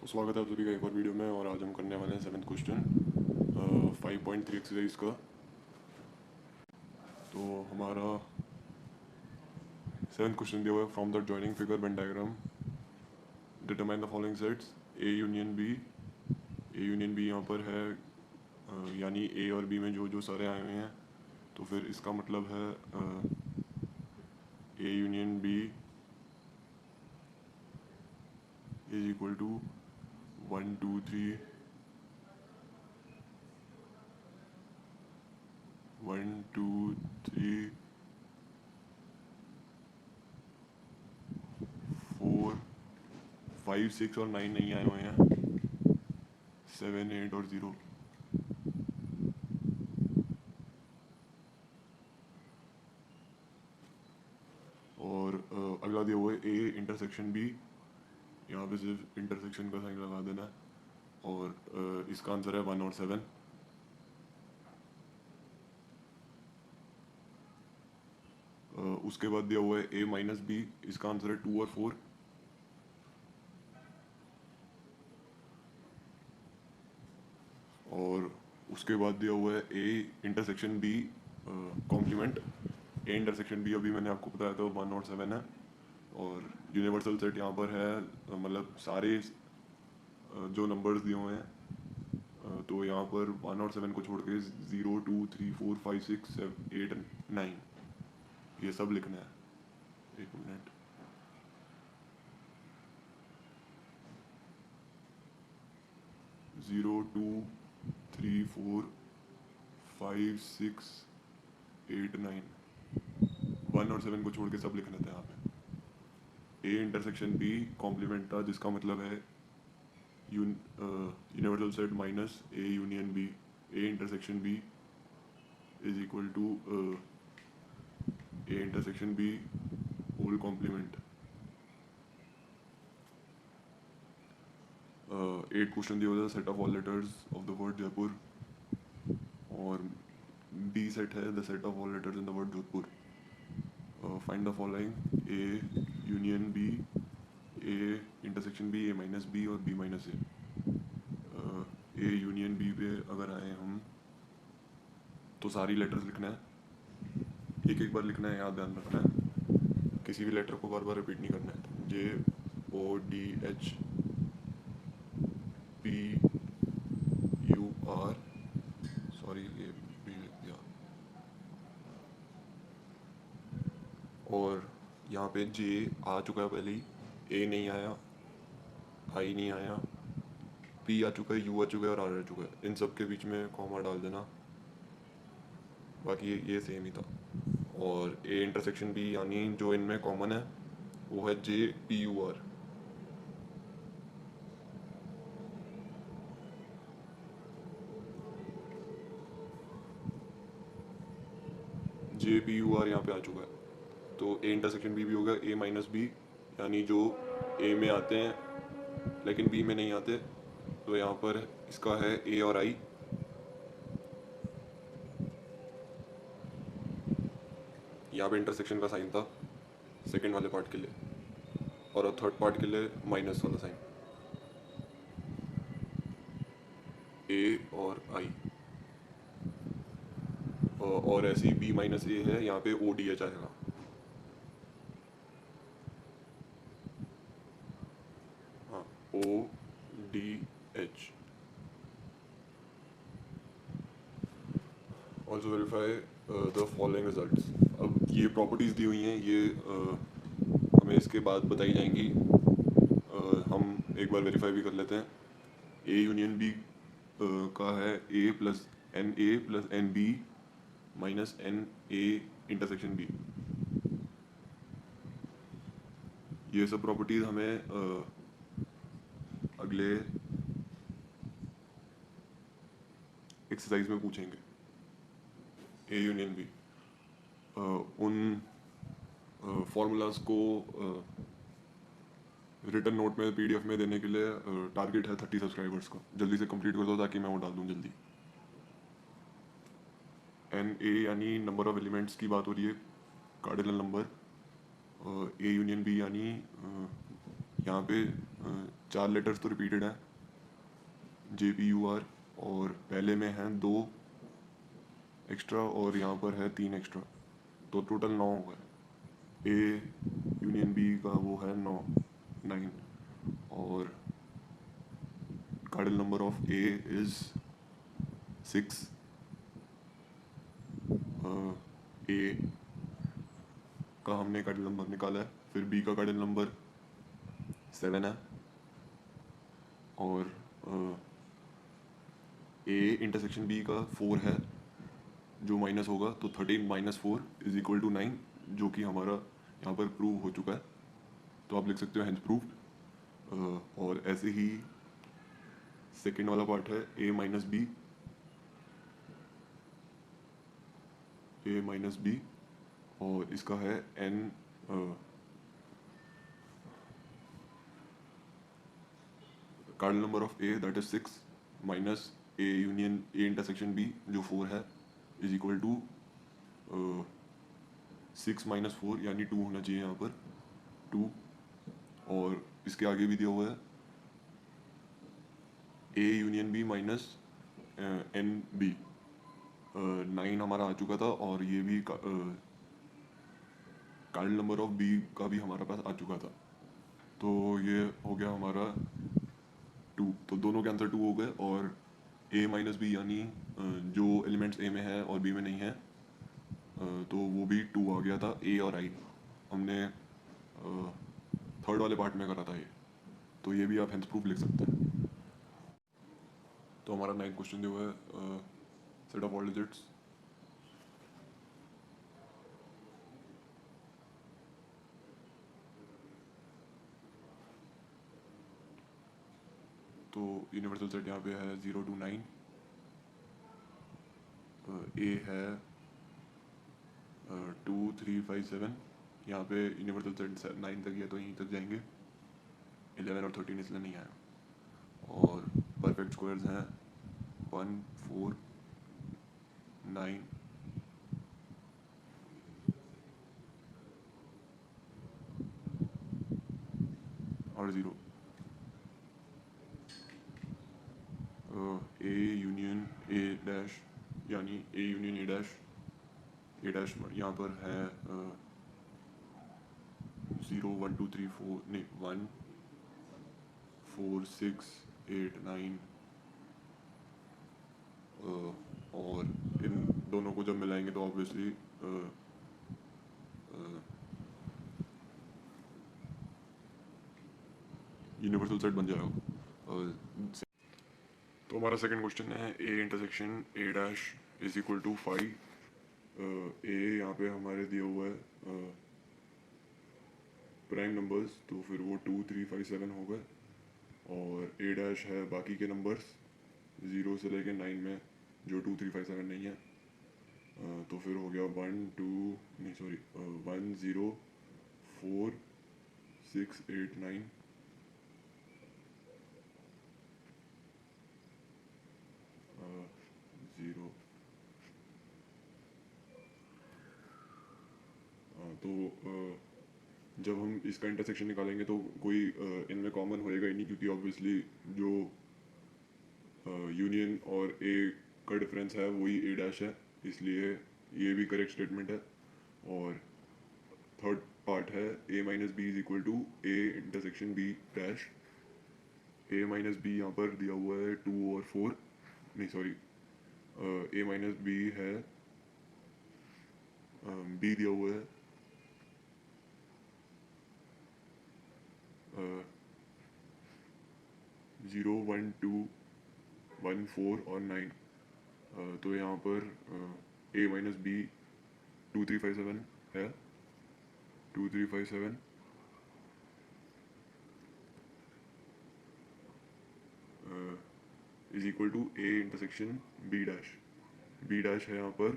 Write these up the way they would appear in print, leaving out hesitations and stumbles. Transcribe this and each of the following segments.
स्वागत है आप सभी का एक और वीडियो में। और आज हम करने वाले हैं 7th क्वेश्चन 5.3 एक्सरसाइज का। तो हमारा 7th क्वेश्चन दिया हुआ है, from the joining figure Venn diagram determine the following sets A union B. A union B यहाँ पर है, यानी ए और बी में जो जो सारे आए हुए हैं, तो फिर इसका मतलब है A union B is equal to 1 2 3 1 2 3 4 5 6 और 9 नहीं आए हुए हैं, 7 8 और 0। और अगला दिया हुआ है ए इंटरसेक्शन बी, यहाँ पे सिर्फ इंटरसेक्शन का साइन लगा देना है। और इसका आंसर है 1 और 7। उसके बाद दिया हुआ है ए माइनस बी, इसका आंसर है 2 और 4। और उसके बाद दिया हुआ है A intersection B complement. A intersection B अभी मैंने आपको बताया था 1 और 7 है। और यूनिवर्सल सेट यहाँ पर है, मतलब सारे जो नंबर्स दिए हुए हैं, तो यहाँ पर 1 और 7 को छोड़ के 0 2 3 4 5 6 7 8 9 ये सब लिखना है। एक minute, zero two three four 5 6 8 9 1 और 7 को छोड़ के सब लिखना था यहाँ पे। ए इंटरसेक्शन बी कॉम्प्लीमेंट था, जिसका मतलब है universal set minus A union B. A intersection B is equal to A intersection B whole complement. 8 question दिया हुआ था, set of all letters of the word Jaipur. और बी सेट है the set of all letters in the word Jodhpur. Find the following A union B, A intersection B, A minus B और B minus A. A union B पे अगर आए हम तो सारी letters लिखना है, एक एक बार लिखना है, याद ध्यान रखना है, किसी भी लेटर को बार बार रिपीट नहीं करना है। J O D H P U R, sorry ये बी लिख दिया। और यहाँ पे जे आ चुका है पहले ही, ए नहीं आया, आई नहीं आया, पी आ चुका है, यू आ चुका है और आर आ चुका है। इन सब के बीच में कॉमा डाल देना, बाकी ये सेम ही था। और ए इंटरसेक्शन बी यानी जो इनमें कॉमन है वो है J P U R. J P U R यहाँ पे आ चुका है, तो ए इंटरसेक्शन बी भी होगा ए माइनस बी, यानी जो ए में आते हैं लेकिन बी में नहीं आते, तो यहाँ पर इसका है ए और आई। यहाँ पे इंटरसेक्शन का साइन था सेकंड वाले पार्ट के लिए, और थर्ड पार्ट के लिए माइनस वाला साइन, ए और आई। और ऐसी बी माइनस ए है, यहाँ पे ओ डी एच आएगा। हाँ, O D H. Also verify the following results. अब ये प्रॉपर्टीज़ दी हुई हैं, ये हमें इसके बाद बताई जाएंगी। हम एक बार वेरीफाई भी कर लेते हैं। ए यूनियन बी का है A plus N B minus N A intersection B. ये सब प्रॉपर्टीज़ हमें अगले एक्सरसाइज में पूछेंगे। ए यूनियन बी, उन फॉर्मूलाज को रिटर्न नोट में पीडीएफ में देने के लिए टारगेट है 30 सब्सक्राइबर्स का। जल्दी से कंप्लीट कर दो ताकि मैं वो डाल दूँ जल्दी। एन ए यानी नंबर ऑफ एलिमेंट्स की बात हो रही है, cardinal number. A union B यानी यहाँ पे 4 लेटर्स तो रिपीटेड हैं, JPUR, और पहले में हैं 2 एक्स्ट्रा और यहाँ पर है 3 एक्स्ट्रा, तो टोटल 9 हो गए। A यूनियन B का वो है 9, और cardinal number of A is 6। A का हमने कार्डिनल नंबर निकाला है, फिर B का कार्डिनल नंबर 7 है, और A इंटरसेक्शन B का 4 है, जो माइनस होगा, तो 13 - 4 = 9, जो कि हमारा यहाँ पर प्रूव हो चुका है। तो आप लिख सकते हो हैंस प्रूव्ड। और ऐसे ही सेकेंड वाला पार्ट है A - B, और इसका है N cardinal number of A that is 6 minus A union A intersection B जो 4 है = 6 - 4 यानी 2 होना चाहिए यहाँ पर 2, और इसके आगे भी दिया हुआ है A union B minus NB। 9 हमारा आ चुका था, और ये भी कार्डिनल नंबर ऑफ B का भी हमारा पास आ चुका था, तो ये हो गया हमारा 2। तो दोनों के आंसर 2 हो गए, और A - B यानी जो एलिमेंट्स A में है और B में नहीं है, तो वो भी 2 आ गया था। A और I हमने थर्ड वाले पार्ट में करा था ये, तो ये भी आप हेंस प्रूफ लिख सकते हैं। तो हमारा 9th क्वेश्चन जो है सेट ऑफ ऑल डिजिट्स। तो यूनिवर्सल सेट यहाँ पे है 0 to 9, A है 2 3 5 7, यहाँ पे यूनिवर्सल सेट 9 तक ही है, तो यहीं तक जाएंगे। 11 और 13 इसलिए नहीं आया, और परफेक्ट स्क्वायर्स हैं 1 4 9 और 0। A यूनियन A डैश यानी A यूनियन A डैश यहाँ पर है 0 1 2 3 4 नहीं 1 4 6 8 9, और इन दोनों को जब मिलाएंगे तो ऑब्वियसली यूनिवर्सल सेट बन जाएगा। तो हमारा सेकंड क्वेश्चन है A intersection A dash = 5। A यहाँ पे हमारे दिया हुआ है प्राइम नंबर्स, तो फिर वो 2 3 5 7 हो गए, और A डैश है बाकी के नंबर्स 0 से लेके 9 में, जो 2 3 5 7 नहीं है, तो फिर हो गया 1 2 नहीं सॉरी 1 0 4 6 8 9, 0। तो जब हम इसका इंटरसेक्शन निकालेंगे तो कोई इनमें कॉमन होएगा ही नहीं, क्योंकि ऑब्वियसली जो यूनियन और A का डिफरेंस है वही A डैश है, इसलिए ये भी करेक्ट स्टेटमेंट है। और थर्ड पार्ट है A - B = A intersection B dash. A - B यहाँ पर दिया हुआ है 2 और 4, नहीं सॉरी A - B है B दिया हुआ है 0 1 2 1 4 और 9, तो यहाँ पर A - B 2 3 5 7 है 2 3 5 7, = A intersection B dash. B dash है यहाँ पर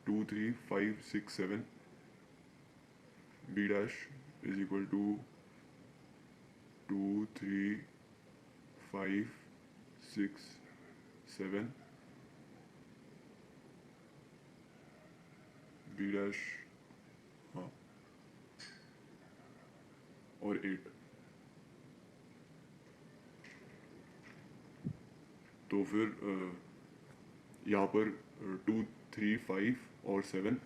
2 3 5 6 7, B डैश = 2 3 5 6 7, B डैश हाँ और 8। तो फिर यहाँ पर 2, 3, 5 और 7,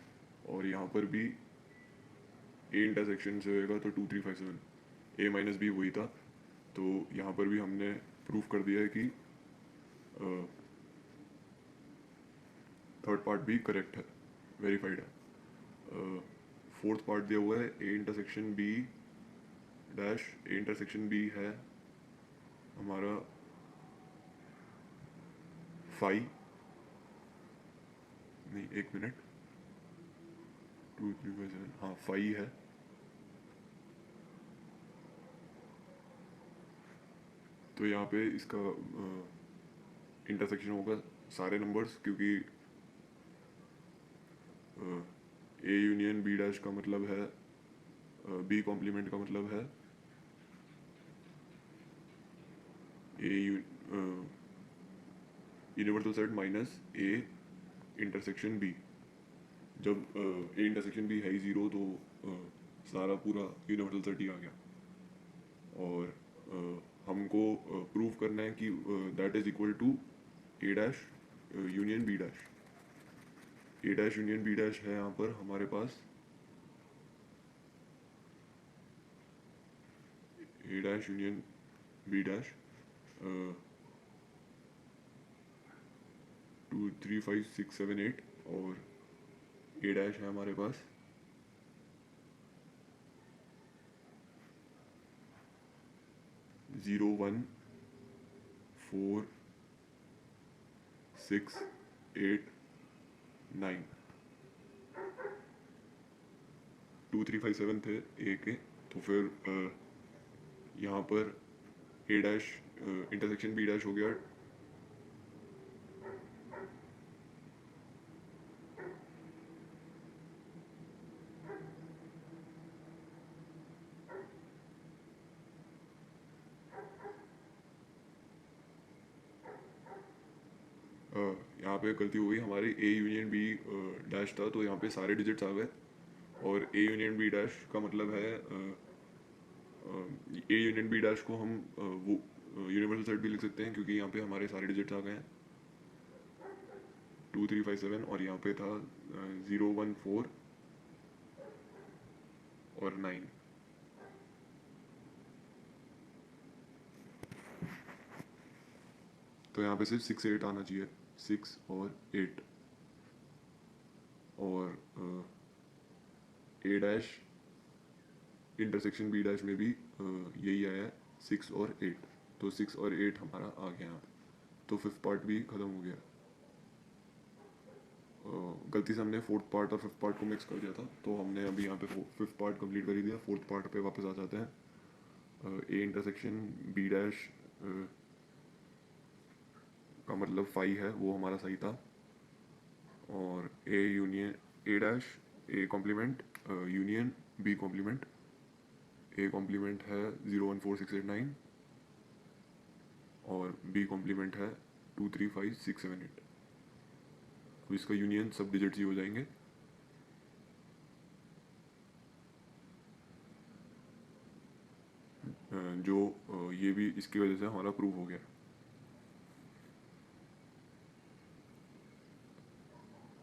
और यहाँ पर भी ए इंटरसेक्शन से होएगा तो 2, 3, 5, 7, ए माइनस बी वही था। तो यहाँ पर भी हमने प्रूफ कर दिया है कि थर्ड पार्ट भी करेक्ट है, वेरीफाइड है। फोर्थ पार्ट दिया हुआ है A intersection B dash, A intersection B है हमारा 5, नहीं 1 मिनट, 2, 3, 5, 7, हाँ 5 है। तो यहाँ पे इसका इंटरसेक्शन होगा सारे नंबर्स, क्योंकि ए यूनियन बी डैश का मतलब है बी कॉम्प्लीमेंट का मतलब है A universal set minus A intersection B. जब ए इंटरसेक्शन बी है ही 0 तो सारा पूरा यूनिवर्सल सेट ही आ गया। और हमको प्रूव करना है कि that is equal to A dash union B dash. A dash union B dash है यहाँ पर हमारे पास A dash union B dash 2, 3, 5, 6, 7, 8, और ए डैश है हमारे पास 0, 1, 4, 6, 8, 9, 2, 3, 5, 7 थे ए के। तो फिर यहाँ पर ए डैश इंटरसेक्शन बी डैश हो गया यहाँ पे गलती हो गई हमारी, ए यूनियन बी डैश था तो यहाँ पे सारे डिजिट्स आ गए, और ए यूनियन बी डैश का मतलब है ए यूनियन बी डैश को हम वो यूनिवर्सल सेट भी लिख सकते हैं, क्योंकि यहाँ पे हमारे सारे डिजिट्स आ गए हैं 2, 3, 5, 7, और यहाँ पे था 0, 1, 4 और 9। तो यहाँ पे सिर्फ 6, 8 आना चाहिए, 6 और 8, और ए डैश इंटरसेक्शन बी डैश में भी यही आया है 6 और 8। तो 6 और 8 हमारा आ गया यहाँ पे। तो फिफ्थ पार्ट भी ख़त्म हो गया। गलती से हमने फोर्थ पार्ट और फिफ्थ पार्ट को मिक्स कर दिया था, तो हमने अभी यहाँ पे फिफ्थ पार्ट कंप्लीट कर ही दिया। फोर्थ पार्ट पे वापस आ जाते हैं। ए इंटरसेक्शन बी डैश का मतलब 5 है, वो हमारा सही था। और A union A dash A complement union B complement, A complement है 0, 1, 4, 6, 8, 9, और बी कॉम्प्लीमेंट है 2, 3, 5, 6, 7, 8। तो इसका यूनियन सब डिजिट्स ही हो जाएंगे। जो ये भी इसकी वजह से हमारा प्रूव हो गया।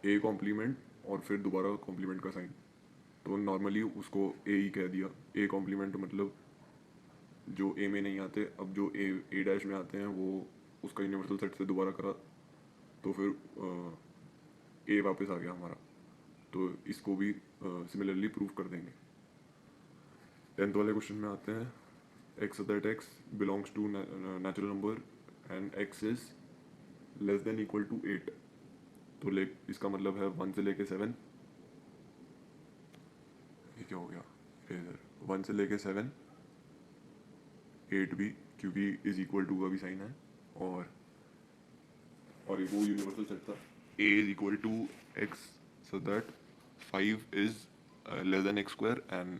ए कॉम्प्लीमेंट और फिर दोबारा कॉम्प्लीमेंट का साइन, तो नॉर्मली उसको ए ही कह दिया। ए कॉम्प्लीमेंट मतलब जो ए में नहीं आते, अब जो ए डैश में आते हैं वो उसका यूनिवर्सल सेट से दोबारा करा, तो फिर ए वापस आ गया हमारा। तो इसको भी सिमिलरली प्रूव कर देंगे। 10th वाले क्वेश्चन में आते हैं। X that x belongs to natural number and x is less than equal to 8। तो इसका मतलब है 1 से लेके 7, ये क्या हो गया इधर, 1 से लेके 7, 8 भी, क्योंकि इज इक्वल टू का भी साइन है, और वो यूनिवर्सल सेट था A is equal to X so that 5 is less than X square and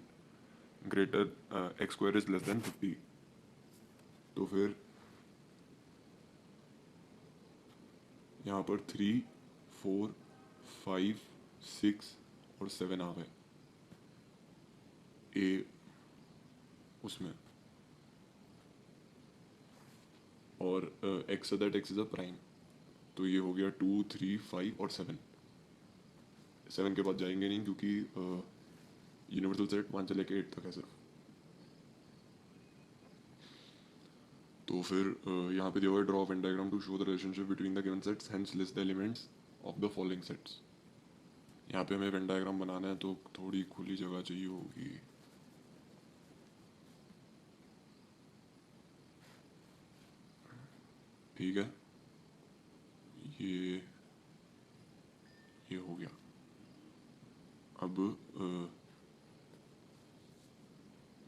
greater X square is less than 50। तो फिर यहाँ पर 3, 4, 5, 6 और 7 आ गए ए उसमें। और x so that x is a prime. तो ये हो गया 2, 3, 5 और 7। 7 के बाद जाएंगे नहीं क्योंकि यूनिवर्सल सेट 1 से लेके 8 तक है सिर्फ। तो फिर यहाँ पे दिया हुआ है draw Venn diagram to show the relationship between the given sets hence list the elements of the following sets. यहाँ पे हमें वेन डायग्राम बनाना है तो थोड़ी खुली जगह चाहिए होगी। ठीक है, ये ये हो गया। अब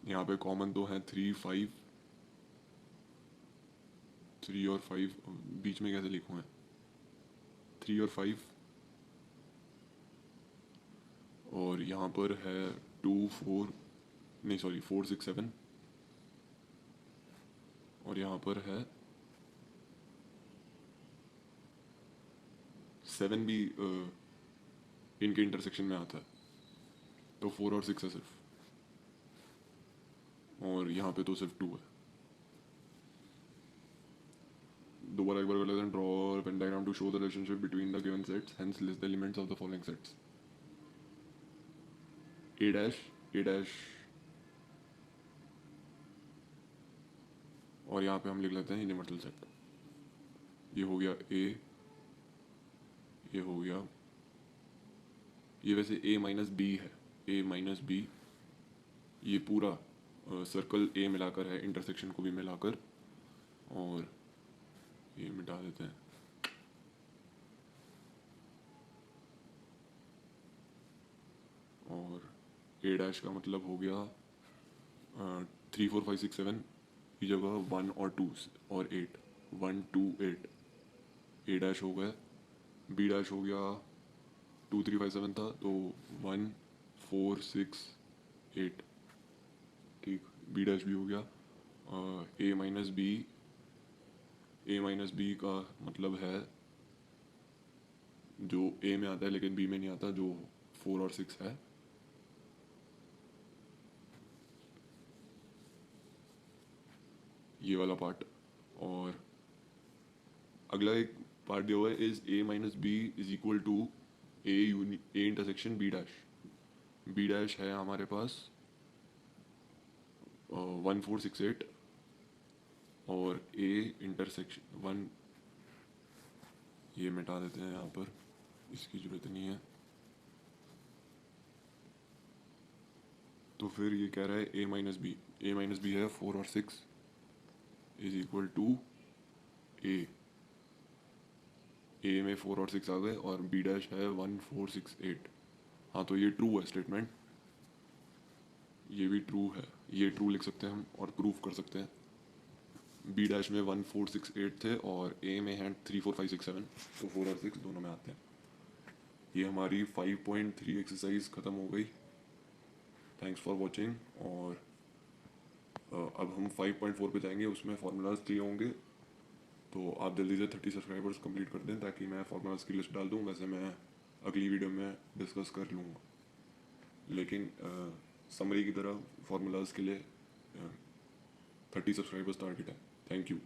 यहाँ पे कॉमन तो है 3, 5, 3 और 5। बीच में कैसे लिखूँ मैं? 3 और 5। और यहाँ पर है 2, 4, नहीं सॉरी 4, 6, 7। और यहाँ पर है 7 भी इनके इंटरसेक्शन में आता है, तो 4 और 6 है सिर्फ। और यहाँ पे तो सिर्फ 2 है। दोबारा एक बार कर लेते हैं। Draw Venn diagram to show the relationship between the given sets hence list the elements of the following sets. A dash, A dash, और यहाँ पे हम लिख लेते हैं यूनिवर्सल सेट। ये हो गया ए, ये हो गया, ये वैसे ए माइनस बी है, ए माइनस बी। ये पूरा सर्कल ए मिलाकर है, इंटरसेक्शन को भी मिलाकर। और ये मिटा देते हैं। और ए डैश का मतलब हो गया 3, 4, 5, 6, 7 की जगह 1 और 2 और 8, 1, 2, 8। ए डैश हो गया। बी डैश हो गया 2, 3, 5, 7 था तो 1, 4, 6, 8। ठीक, बी डैश भी हो गया। ए minus B, A minus B का मतलब है जो ए में आता है लेकिन बी में नहीं आता, जो 4 और 6 है। ये वाला पार्ट। और अगला एक पार्ट दिया हुआ है is A minus B is equal to A intersection B dash. B dash है हमारे पास 1, 4, 6, 8 और ए इंटरसेक्शन 1। ये मिटा देते हैं यहाँ पर, इसकी ज़रूरत नहीं है। तो फिर ये कह रहा है ए minus B, A minus B है 4 और 6 इज इक्वल टू ए। ए में 4 और 6 आ गए और बी डैश है 1, 4, 6, 8। हाँ, तो ये ट्रू है स्टेटमेंट, ये भी ट्रू है। ये ट्रू लिख सकते हैं हम और प्रूफ कर सकते हैं। बी डैश में 1, 4, 6, 8 थे और ए में हैं 3, 4, 5, 6, 7, तो 4 और 6 दोनों में आते हैं। ये हमारी 5.3 एक्सरसाइज ख़त्म हो गई। Thanks for watching. और अब हम 5.4 पे जाएंगे, उसमें फार्मूलाज दिए होंगे। तो आप जल्दी से 30 सब्सक्राइबर्स कंप्लीट कर दें ताकि मैं फार्मूलाज की लिस्ट डाल दूँ। वैसे मैं अगली वीडियो में डिस्कस कर लूँगा, लेकिन समरी की तरह फार्मूलाज के लिए 30 सब्सक्राइबर्स टारगेट है। Thank you.